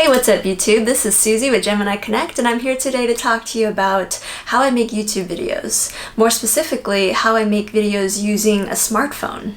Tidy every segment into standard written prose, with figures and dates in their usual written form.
Hey, what's up YouTube? This is Susie with Gemini Connect, and I'm here today to talk to you about how I make YouTube videos. More specifically, how I make videos using a smartphone.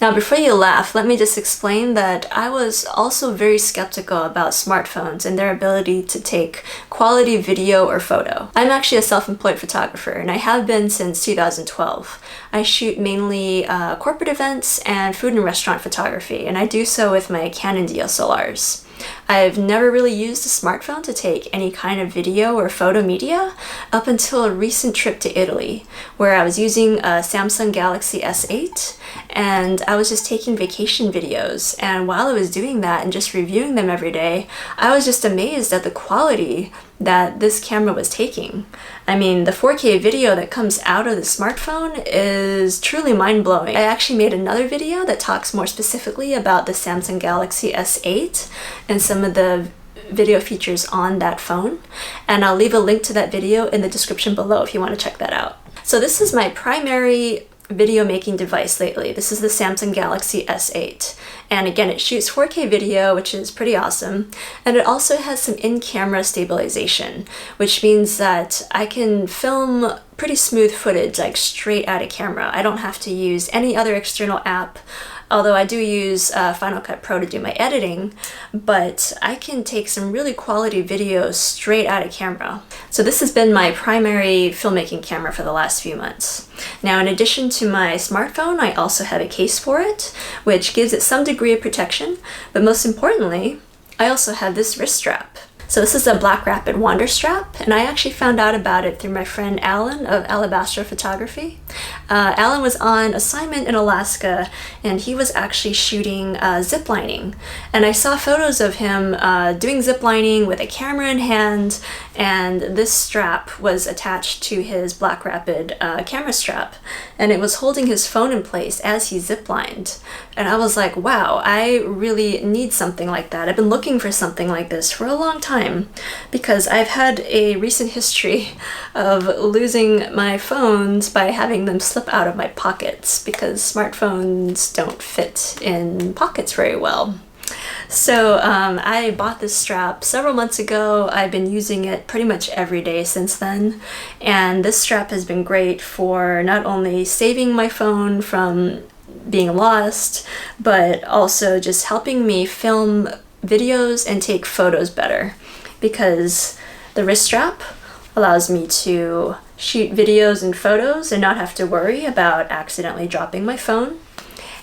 Now, before you laugh, let me just explain that I was also very skeptical about smartphones and their ability to take quality video or photo. I'm actually a self-employed photographer, and I have been since 2012. I shoot mainly corporate events and food and restaurant photography, and I do so with my Canon DSLRs. I've never really used a smartphone to take any kind of video or photo media up until a recent trip to Italy, where I was using a Samsung Galaxy S8 and I was just taking vacation videos. And while I was doing that and just reviewing them every day, I was just amazed at the quality that this camera was taking. I mean, the 4K video that comes out of the smartphone is truly mind-blowing. I actually made another video that talks more specifically about the Samsung Galaxy S8 and some of the video features on that phone, and I'll leave a link to that video in the description below if you want to check that out. So this is my primary video making device lately. This is the Samsung Galaxy S8, and again, it shoots 4K video, which is pretty awesome, and it also has some in-camera stabilization, which means that I can film pretty smooth footage, like straight out of camera. I don't have to use any other external app, although I do use Final Cut Pro to do my editing, but I can take some really quality videos straight out of camera. So this has been my primary filmmaking camera for the last few months. Now, in addition to my smartphone, I also have a case for it, which gives it some degree of protection, but most importantly, I also have this wrist strap. So this is a BlackRapid Wander strap, and I actually found out about it through my friend Alan of Alabastro Photography. Alan was on assignment in Alaska, and he was actually shooting ziplining. And I saw photos of him doing ziplining with a camera in hand, and this strap was attached to his BlackRapid camera strap, and it was holding his phone in place as he ziplined. And I was like, wow, I really need something like that. I've been looking for something like this for a long time, because I've had a recent history of losing my phones by having them slip out of my pockets, because smartphones don't fit in pockets very well. So I bought this strap several months ago. I've been using it pretty much every day since then, and this strap has been great for not only saving my phone from being lost, but also just helping me film videos and take photos better, because the wrist strap allows me to shoot videos and photos and not have to worry about accidentally dropping my phone.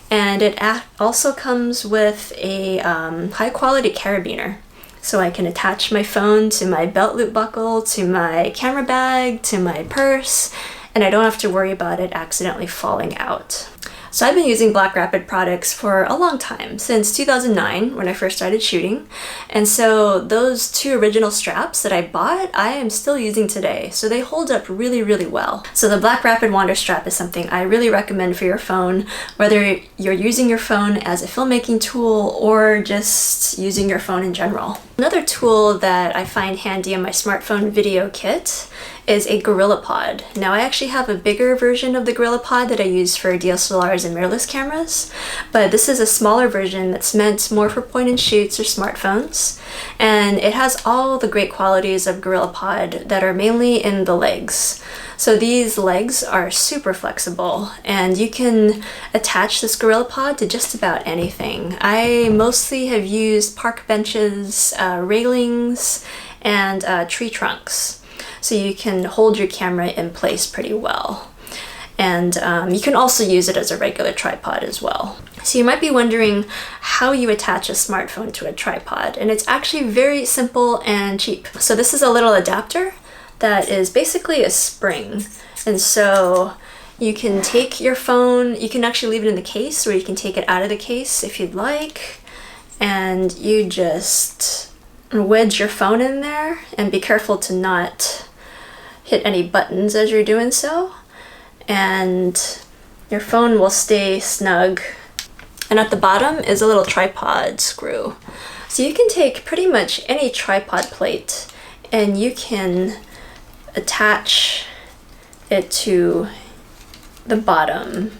And it also comes with a high quality carabiner, so I can attach my phone to my belt loop buckle, to my camera bag, to my purse, and I don't have to worry about it accidentally falling out. So I've been using BlackRapid products for a long time, since 2009 when I first started shooting, and so those two original straps that I bought, I am still using today, so they hold up really, really well. So the BlackRapid Wander strap is something I really recommend for your phone, whether you're using your phone as a filmmaking tool or just using your phone in general. Another tool that I find handy in my smartphone video kit is a GorillaPod. Now, I actually have a bigger version of the GorillaPod that I use for DSLRs and mirrorless cameras, but this is a smaller version that's meant more for point and shoots or smartphones, and it has all the great qualities of GorillaPod that are mainly in the legs. So these legs are super flexible, and you can attach this GorillaPod to just about anything. I mostly have used park benches, railings, and tree trunks. So you can hold your camera in place pretty well. And you can also use it as a regular tripod as well. So you might be wondering how you attach a smartphone to a tripod, and it's actually very simple and cheap. So this is a little adapter that is basically a spring. And so you can take your phone, you can actually leave it in the case, or you can take it out of the case if you'd like, and you just wedge your phone in there, and be careful to not hit any buttons as you're doing so, and your phone will stay snug. And at the bottom is a little tripod screw. So you can take pretty much any tripod plate and you can attach it to the bottom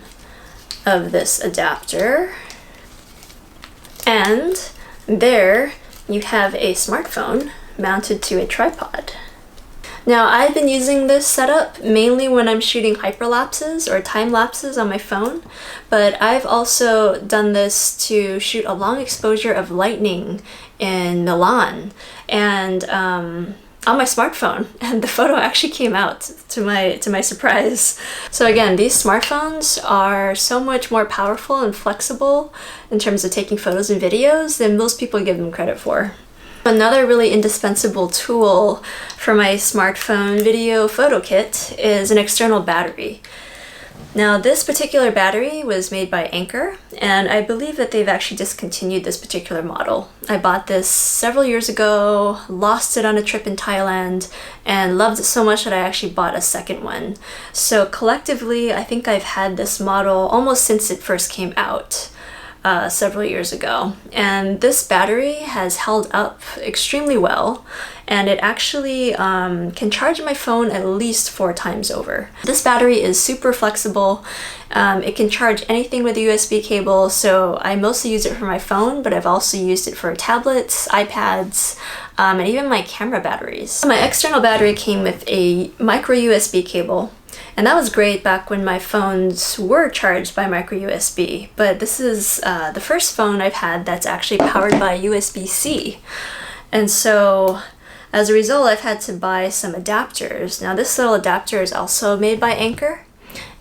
of this adapter, and there you have a smartphone mounted to a tripod. Now, I've been using this setup mainly when I'm shooting hyperlapses or time lapses on my phone, but I've also done this to shoot a long exposure of lightning in Milan and on my smartphone, and the photo actually came out to my surprise. So again, these smartphones are so much more powerful and flexible in terms of taking photos and videos than most people give them credit for. Another really indispensable tool for my smartphone video photo kit is an external battery. Now, this particular battery was made by Anker, and I believe that they've actually discontinued this particular model. I bought this several years ago, lost it on a trip in Thailand, and loved it so much that I actually bought a second one. So collectively, I think I've had this model almost since it first came out. Several years ago, and this battery has held up extremely well, and it actually can charge my phone at least 4 times over. This battery is super flexible. It can charge anything with a USB cable, so I mostly use it for my phone, but I've also used it for tablets, iPads, and even my camera batteries. My external battery came with a micro USB cable, and that was great back when my phones were charged by micro USB, but this is the first phone I've had that's actually powered by USB-C. And so as a result, I've had to buy some adapters. Now, this little adapter is also made by Anker,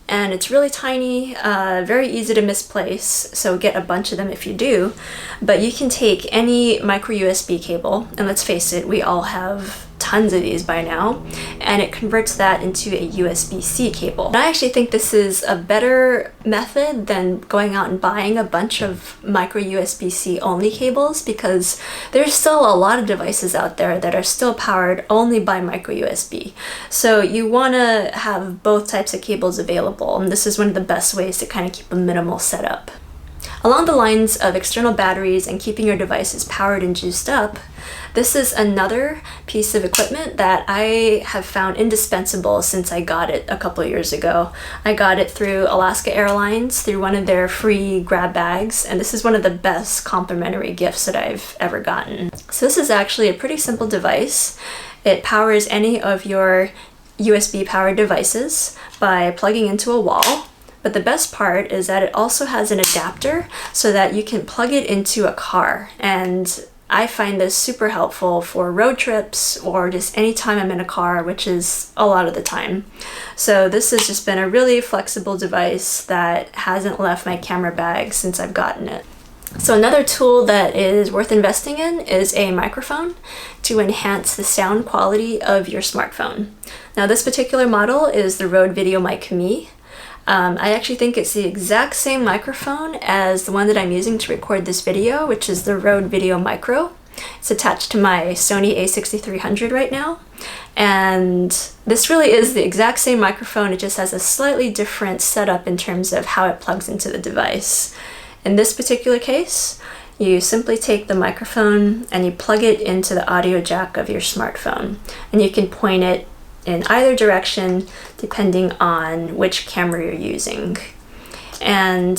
and it's really tiny, very easy to misplace, so get a bunch of them if you do. But you can take any micro USB cable, and let's face it, we all have tons of these by now, and it converts that into a USB-C cable. And I actually think this is a better method than going out and buying a bunch of micro USB-C only cables, because there's still a lot of devices out there that are still powered only by micro USB. So you want to have both types of cables available, and this is one of the best ways to kind of keep a minimal setup. Along the lines of external batteries and keeping your devices powered and juiced up, this is another piece of equipment that I have found indispensable since I got it a couple of years ago. I got it through Alaska Airlines, through one of their free grab bags, and this is one of the best complimentary gifts that I've ever gotten. So this is actually a pretty simple device. It powers any of your USB powered devices by plugging into a wall. But the best part is that it also has an adapter so that you can plug it into a car. And I find this super helpful for road trips or just any time I'm in a car, which is a lot of the time. So this has just been a really flexible device that hasn't left my camera bag since I've gotten it. So another tool that is worth investing in is a microphone to enhance the sound quality of your smartphone. Now, this particular model is the Rode VideoMic Me. I actually think it's the exact same microphone as the one that I'm using to record this video, which is the Rode Video Micro. It's attached to my Sony a6300 right now, and this really is the exact same microphone. It just has a slightly different setup in terms of how it plugs into the device. In this particular case, you simply take the microphone and you plug it into the audio jack of your smartphone, and you can point it in either direction depending on which camera you're using. And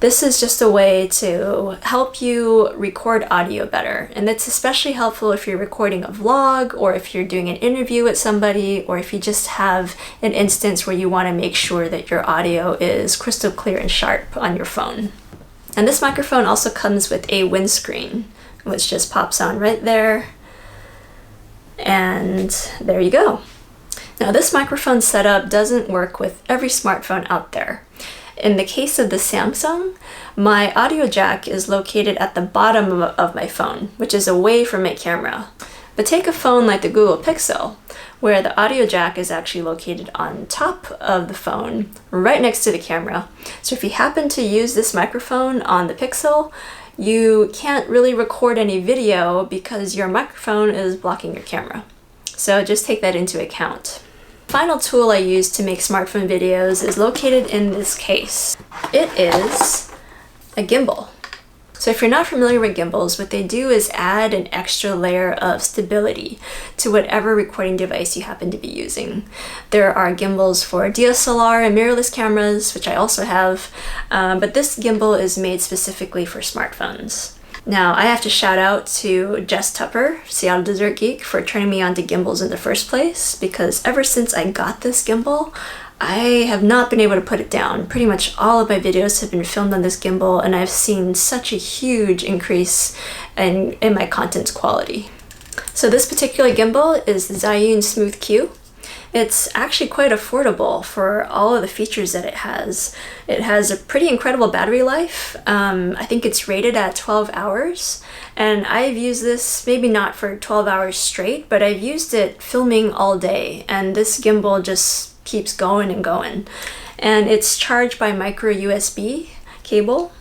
this is just a way to help you record audio better. And it's especially helpful if you're recording a vlog, or if you're doing an interview with somebody, or if you just have an instance where you want to make sure that your audio is crystal clear and sharp on your phone. And this microphone also comes with a windscreen, which just pops on right there. And there you go. Now, this microphone setup doesn't work with every smartphone out there. In the case of the Samsung, my audio jack is located at the bottom of my phone, which is away from my camera. But take a phone like the Google Pixel, where the audio jack is actually located on top of the phone, right next to the camera. So if you happen to use this microphone on the Pixel, you can't really record any video because your microphone is blocking your camera. So just take that into account. The final tool I use to make smartphone videos is located in this case. It is a gimbal. So if you're not familiar with gimbals, what they do is add an extra layer of stability to whatever recording device you happen to be using. There are gimbals for DSLR and mirrorless cameras, which I also have, but this gimbal is made specifically for smartphones. Now, I have to shout out to Jess Tupper, Seattle Dessert Geek, for turning me on to gimbals in the first place, because ever since I got this gimbal, I have not been able to put it down. Pretty much all of my videos have been filmed on this gimbal, and I've seen such a huge increase in my content's quality. So this particular gimbal is the Zhiyun Smooth Q. It's actually quite affordable for all of the features that it has. It has a pretty incredible battery life. I think it's rated at 12 hours, and I've used this maybe not for 12 hours straight, but I've used it filming all day, and this gimbal just keeps going and going. And it's charged by micro USB cable,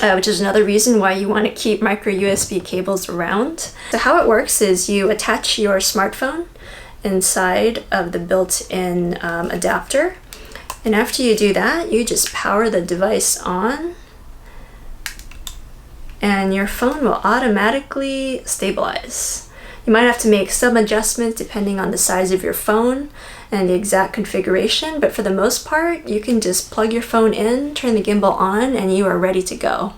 which is another reason why you want to keep micro USB cables around. So how it works is you attach your smartphone inside of the built-in adapter, and after you do that, you just power the device on, and your phone will automatically stabilize. You might have to make some adjustments depending on the size of your phone and the exact configuration, but for the most part, you can just plug your phone in, turn the gimbal on, and you are ready to go.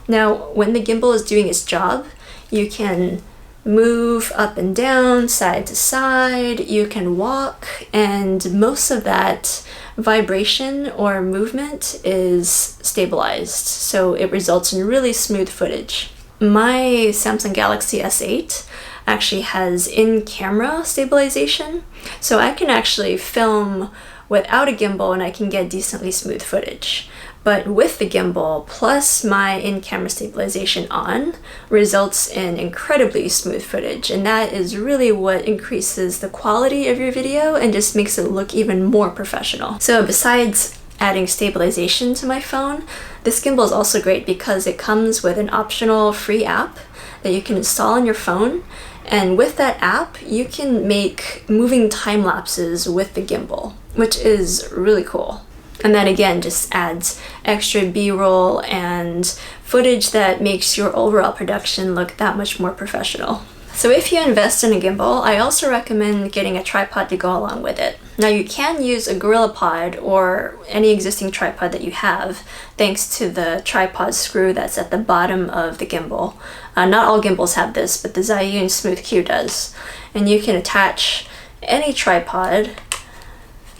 Now, when the gimbal is doing its job, you can move up and down, side to side, you can walk, and most of that vibration or movement is stabilized, so it results in really smooth footage. My Samsung Galaxy S8 actually has in-camera stabilization, so I can actually film without a gimbal and I can get decently smooth footage. But with the gimbal plus my in-camera stabilization on results in incredibly smooth footage, and that is really what increases the quality of your video and just makes it look even more professional. So besides adding stabilization to my phone, this gimbal is also great because it comes with an optional free app that you can install on your phone, and with that app you can make moving time lapses with the gimbal, which is really cool. And that again just adds extra B-roll and footage that makes your overall production look that much more professional. So if you invest in a gimbal, I also recommend getting a tripod to go along with it. Now you can use a GorillaPod or any existing tripod that you have, thanks to the tripod screw that's at the bottom of the gimbal. Not all gimbals have this, but the Zhiyun Smooth Q does. And you can attach any tripod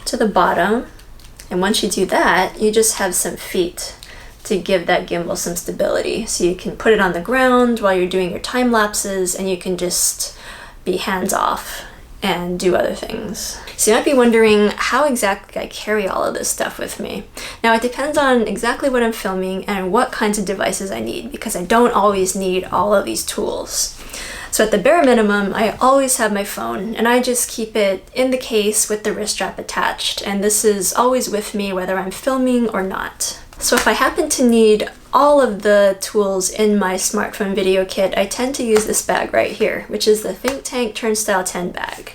to the bottom, and once you do that, you just have some feet to give that gimbal some stability. So you can put it on the ground while you're doing your time lapses, and you can just be hands off and do other things. So you might be wondering how exactly I carry all of this stuff with me. Now it depends on exactly what I'm filming and what kinds of devices I need, because I don't always need all of these tools. So at the bare minimum, I always have my phone, and I just keep it in the case with the wrist strap attached, and this is always with me whether I'm filming or not. So if I happen to need all of the tools in my smartphone video kit, I tend to use this bag right here, which is the Think Tank Turnstile 10 bag.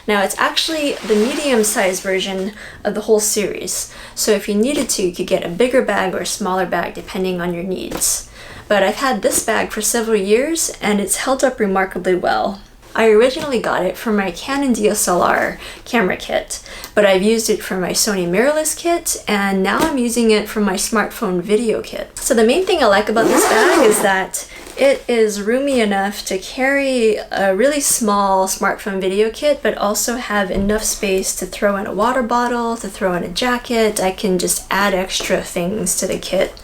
Now it's actually the medium-sized version of the whole series, so if you needed to, you could get a bigger bag or a smaller bag depending on your needs. But I've had this bag for several years and it's held up remarkably well. I originally got it for my Canon DSLR camera kit, but I've used it for my Sony mirrorless kit, and now I'm using it for my smartphone video kit. So the main thing I like about this bag is that it is roomy enough to carry a really small smartphone video kit, but also have enough space to throw in a water bottle, to throw in a jacket. I can just add extra things to the kit,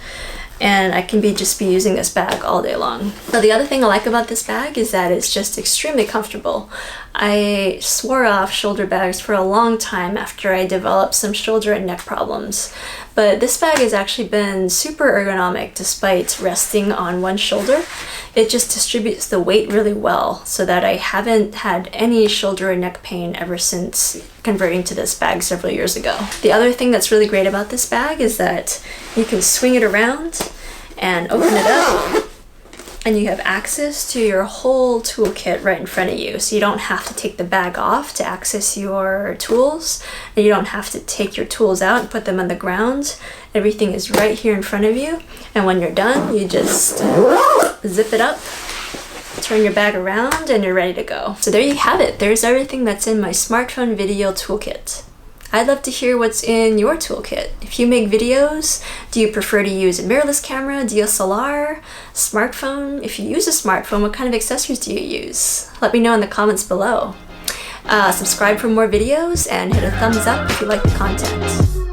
and I can just be using this bag all day long. Now the other thing I like about this bag is that it's just extremely comfortable. I swore off shoulder bags for a long time after I developed some shoulder and neck problems, but this bag has actually been super ergonomic despite resting on one shoulder. It just distributes the weight really well so that I haven't had any shoulder or neck pain ever since converting to this bag several years ago. The other thing that's really great about this bag is that you can swing it around and open it up, and you have access to your whole toolkit right in front of you. So you don't have to take the bag off to access your tools, and you don't have to take your tools out and put them on the ground. Everything is right here in front of you, and when you're done, you just zip it up, turn your bag around, and you're ready to go. So there you have it. There's everything that's in my smartphone video toolkit. I'd love to hear what's in your toolkit. If you make videos, do you prefer to use a mirrorless camera, DSLR, smartphone? If you use a smartphone, what kind of accessories do you use? Let me know in the comments below. Subscribe for more videos and hit a thumbs up if you like the content.